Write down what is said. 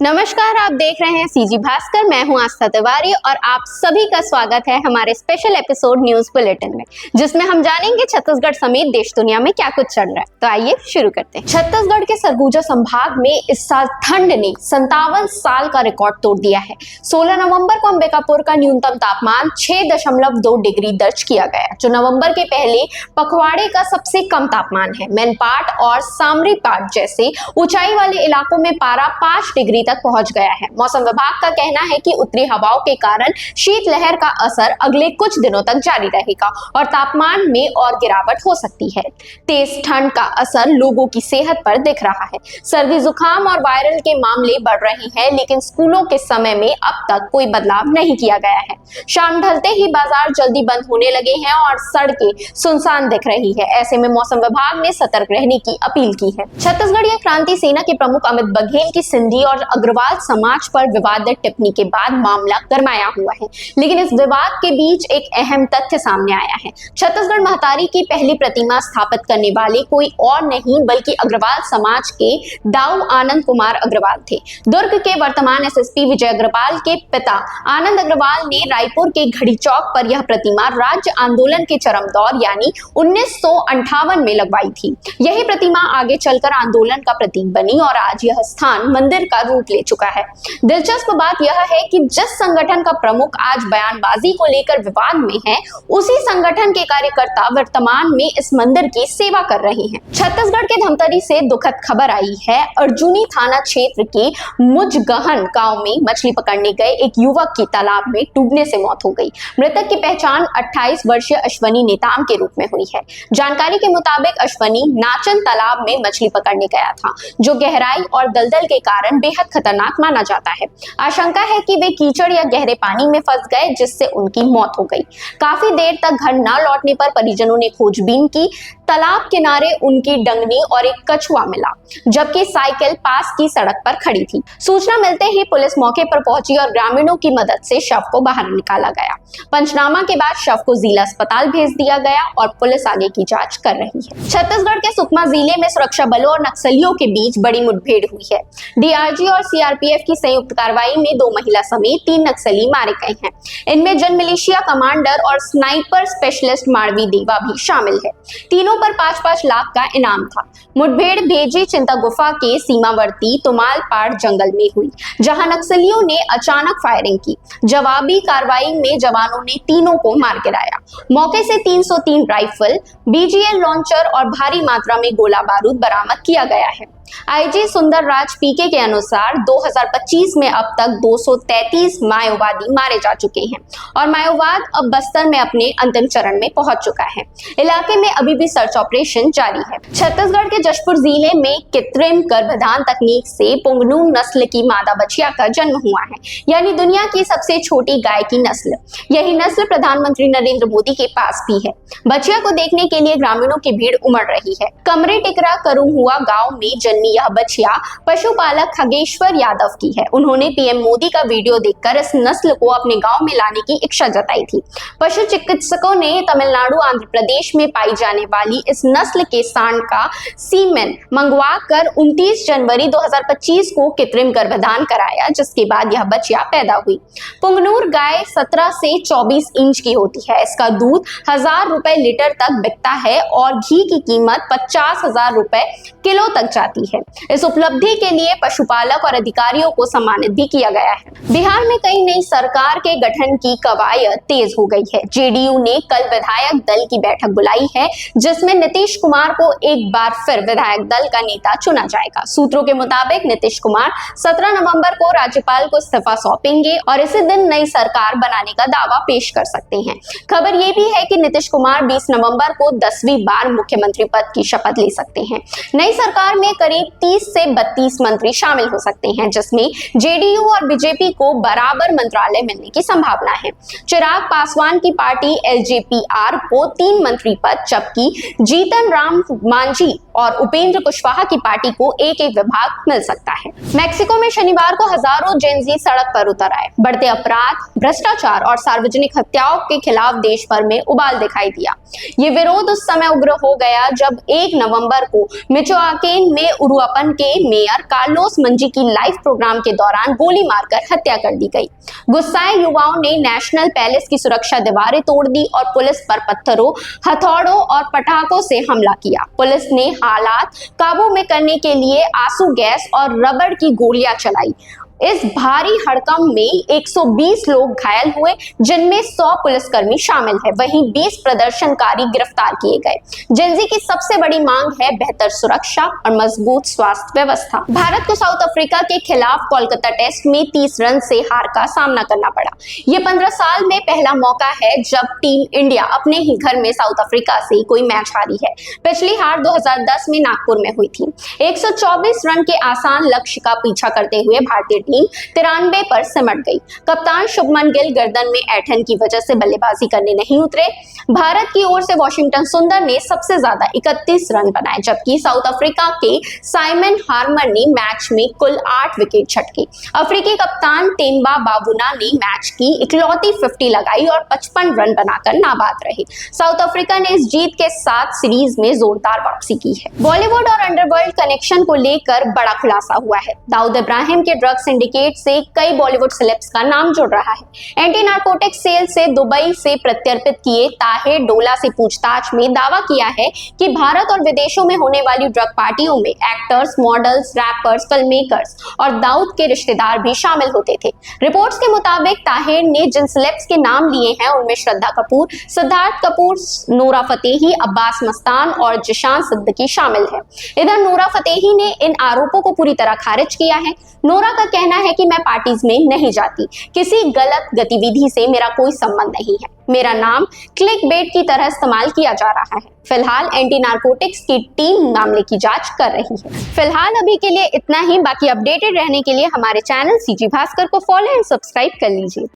नमस्कार, आप देख रहे हैं सीजी भास्कर। मैं हूं आस्था तिवारी और आप सभी का स्वागत है हमारे स्पेशल एपिसोड न्यूज बुलेटिन में, जिसमें हम जानेंगे छत्तीसगढ़ समेत देश दुनिया में क्या कुछ चल रहा है। तो आइए शुरू करते हैं। छत्तीसगढ़ के सरगुजा संभाग में इस साल ठंड ने 57 साल का रिकॉर्ड तोड़ दिया है। 16 नवंबर को अंबिकापुर का न्यूनतम तापमान 6.2 डिग्री दर्ज किया गया, जो नवंबर के पहले पखवाड़े का सबसे कम तापमान है। मैनपाट और सामरीपाट जैसे ऊंचाई वाले इलाकों में पारा 5 डिग्री तक पहुंच गया है। मौसम विभाग का कहना है कि उत्तरी हवाओं के कारण शीतलहर का असर अगले कुछ दिनों तक जारी रहेगा और तापमान में और गिरावट हो सकती है। तेज ठंड का असर लोगों की सेहत पर दिख रहा है। सर्दी, जुकाम और वायरल के मामले बढ़ रहे हैं, लेकिन स्कूलों के समय में अब तक कोई बदलाव नहीं किया गया है। शाम ढलते ही बाजार जल्दी बंद होने लगे हैं और सड़कें सुनसान दिख रही है। ऐसे में मौसम विभाग ने सतर्क रहने की अपील की है। छत्तीसगढ़ीय क्रांति सेना के प्रमुख अमित बघेल की सिंधी और अग्रवाल समाज पर विवादित टिप्पणी के बाद मामला गरमाया हुआ है, लेकिन इस विवाद के बीच एक अहम तथ्य सामने आया है। छत्तीसगढ़ महतारी की पहली प्रतिमा स्थापित करने वाले कोई और नहीं बल्कि अग्रवाल समाज के दाऊ आनंद कुमार अग्रवाल थे। दुर्ग के वर्तमान एसएसपी विजय अग्रवाल के पिता आनंद अग्रवाल ने रायपुर के घड़ी चौक पर यह प्रतिमा राज्य आंदोलन के चरम दौर यानी 1958 में लगवाई थी। यही प्रतिमा आगे चलकर आंदोलन का प्रतीक बनी और आज यह स्थान मंदिर का रूप ले चुका है। दिलचस्प बात यह है कि जिस संगठन का प्रमुख आज बयानबाजी को लेकर विवाद में है, उसी संगठन के कार्यकर्ता वर्तमान में इस मंदिर की सेवा कर रहे हैं। छत्तीसगढ़ के धमतरी से दुखद खबर आई है। अर्जुनी थाना क्षेत्र के मुजगहन गांव में मछली पकड़ने गए एक युवक की तालाब में डूबने से मौत हो गई। मृतक की पहचान 28 वर्षीय अश्वनी नेताम के रूप में हुई है। जानकारी के मुताबिक अश्वनी नाचन तालाब में मछली पकड़ने गया था, जो गहराई और दलदल के कारण बेहद खतरनाक माना जाता है। आशंका है कि वे कीचड़ या गहरे पानी में फंस गए, जिससे उनकी मौत हो गई। काफी देर तक घर न लौटने पर परिजनों ने खोजबीन की। तालाब किनारे उनकी डंगनी और एक कछुआ मिला, जबकि साइकिल पास की सड़क पर खड़ी थी। सूचना मिलते ही पुलिस मौके पर पहुंची और ग्रामीणों की मदद से शव को बाहर निकाला गया। पंचनामा के बाद शव को जिला अस्पताल भेज दिया गया और पुलिस आगे की जांच कर रही है। छत्तीसगढ़ के सुकमा जिले में सुरक्षा बलों और नक्सलियों के बीच बड़ी मुठभेड़ हुई है। डीआरजी और सीआरपीएफ की संयुक्त कार्रवाई में 2 महिला समेत 3 नक्सली मारे गए हैं। इनमें जन मिलिशिया कमांडर और स्नाइपर स्पेशलिस्ट मारवी देवा भी शामिल है। तीनों पर 5-5 लाख का इनाम था। मुठभेड़ भेजी चिंता गुफा के सीमावर्ती तुमालपाड़ जंगल में हुई, जहां नक्सलियों ने अचानक फायरिंग की। जवाबी कार्रवाई में जवानों ने तीनों को मार गिराया। मौके से 303 राइफल, बीजीएल लॉन्चर और भारी मात्रा में गोला बारूद बरामद किया गया है। आईजी सुंदर राज पीके के अनुसार 2025 में अब तक 233 माओवादी मारे जा चुके हैं और माओवाद अब बस्तर में अपने अंतिम चरण में पहुंच चुका है। इलाके में अभी भी सर्च ऑपरेशन जारी है। छत्तीसगढ़ के जशपुर जिले में कृत्रिम गर्भाधान तकनीक से पुंगनू नस्ल की मादा बछिया का जन्म हुआ है, यानी दुनिया की सबसे छोटी गाय की नस्ल। यही नस्ल प्रधानमंत्री नरेंद्र मोदी के पास भी है। बछिया को देखने के लिए ग्रामीणों की भीड़ उमड़ रही है। कमरे टिकरा करुहुआ गाँव में जन्मी यह बछिया पशुपालक खगेश्वर यादव की है। उन्होंने पीएम मोदी का वीडियो देखकर इस नस्ल को अपने गांव में लाने की इच्छा जताई थी। पशु चिकित्सकों ने तमिलनाडु, आंध्र प्रदेश में पाई जाने वाली इस नस्ल के सांड का सीमेन मंगवा कर 29 जनवरी 2025 को कृत्रिम गर्भाधान कराया, जिसके बाद यह बछिया पैदा हुई। पुंगनूर गाय 17 से 24 इंच की होती है। इसका दूध 1000 रुपए लीटर तक बिकता है और घी की कीमत 50,000 रुपए किलो तक जाती है। इस उपलब्धि के लिए पशुपालक और अधिकारियों को सम्मानित भी किया गया है। बिहार में कई नई सरकार के गठन की कवायद तेज हो गई है। जेडीयू ने कल विधायक दल की बैठक बुलाई है, जिसमें नीतीश कुमार को एक बार फिर विधायक दल का नेता चुना जाएगा। सूत्रों के मुताबिक नीतीश कुमार 17 नवंबर को राज्यपाल को इस्तीफा सौंपेंगे और इसी दिन नई सरकार बनाने का दावा पेश कर सकते हैं। खबर यह भी है कि नीतीश कुमार 20 नवंबर को 10वीं बार मुख्यमंत्री पद की शपथ ले सकते हैं। नई सरकार में करीब 30 से 32 मंत्री शामिल हो सकते हैं, जिसमें जेडीयू और बीजेपी को बराबर मंत्रालय मिलने की संभावना है। चिराग पासवान की पार्टी एलजेपीआर को 3 मंत्री पद, जबकि जीतन राम मांझी और उपेंद्र कुशवाहा की पार्टी को एक विभाग मिल सकता है। मैक्सिको में शनिवार को हजारों जेनजी सड़क पर उतर आए। बढ़ते अपराध, भ्रष्टाचार और सार्वजनिक हत्याओं के खिलाफ देश भर में उबाल दिखाई दिया। ये विरोध उस समय उग्र हो गया जब 1 नवंबर को मिचोआकेन में उरुआपन के मेयर कार्लोस मंजी की लाइव प्रोग्राम के दौरान गोली मारकर हत्या कर दी गई। गुस्साए युवाओं ने नेशनल पैलेस की सुरक्षा दीवारें तोड़ दी और पुलिस पर पत्थरों, हथौड़ों और पटाखों से हमला किया। पुलिस ने हालात काबू में करने के लिए आंसू गैस और रबड़ की गोलियां चलाई। इस भारी हड़कंप में 120 लोग घायल हुए, जिनमें 100 पुलिसकर्मी शामिल है। वहीं 20 प्रदर्शनकारी गिरफ्तार किए गए। जेनजी की सबसे बड़ी मांग है बेहतर सुरक्षा और मजबूत स्वास्थ्य व्यवस्था। भारत को साउथ अफ्रीका के खिलाफ कोलकाता टेस्ट में 30 रन से हार का सामना करना पड़ा। ये 15 साल में पहला मौका है जब टीम इंडिया अपने ही घर में साउथ अफ्रीका से कोई मैच हारी है। पिछली हार 2010 में नागपुर में हुई थी। 124 रन के आसान लक्ष्य का पीछा करते हुए भारतीय टीम 93 पर सिमट गई। कप्तान शुभमन गिल गर्दन में ऐंठन की वजह से बल्लेबाजी करने नहीं उतरे। भारत की ओर से वॉशिंगटन सुंदर ने सबसे ज्यादा 31 रन बनाए, जबकि साउथ अफ्रीका के साइमन हार्मर ने मैच में कुल 8 विकेट झटके। अफ्रीकी कप्तान तेम्बा बावुना ने मैच की इकलौती 50 लगाई और 55 रन बनाकर नाबाद रहे। साउथ अफ्रीका ने इस जीत के साथ सीरीज में जोरदार वापसी की है। बॉलीवुड और अंडरवर्ल्ड कनेक्शन को लेकर बड़ा खुलासा हुआ है। दाऊद इब्राहिम के ड्रग सिंडिकेट से कई बॉलीवुड सेलेब्स का नाम जुड़ रहा है। एंटी नार्कोटिक सेल से दुबई से प्रत्यर्पित किए ताहिर डोला से पूछताछ में दावा किया है कि भारत और विदेशों में होने वाली ड्रग पार्टियों में actors, models, rappers, film makers और दाऊद के रिश्तेदार भी शामिल होते थे। रिपोर्ट्स के मुताबिक ताहिर ने जिन सेलेब्स के नाम लिए हैं उनमें श्रद्धा कपूर, सिद्धार्थ कपूर, नोरा फतेही, अब्बास मस्तान और जिशान सिद्दीकी शामिल है। इधर नोरा फतेही ने इन आरोपों को पूरी तरह खारिज किया है। नोरा का कहना है कि मैं पार्टीज में नहीं जाती, किसी गलत गतिविधि से मेरा कोई संबंध नहीं है, मेरा नाम क्लिक बेट की तरह इस्तेमाल किया जा रहा है। फिलहाल एंटी नार्कोटिक्स की टीम मामले की जांच कर रही है। फिलहाल अभी के लिए इतना ही। बाकी अपडेटेड रहने के लिए हमारे चैनल सीजी भास्कर को फॉलो एंड सब्सक्राइब कर लीजिए।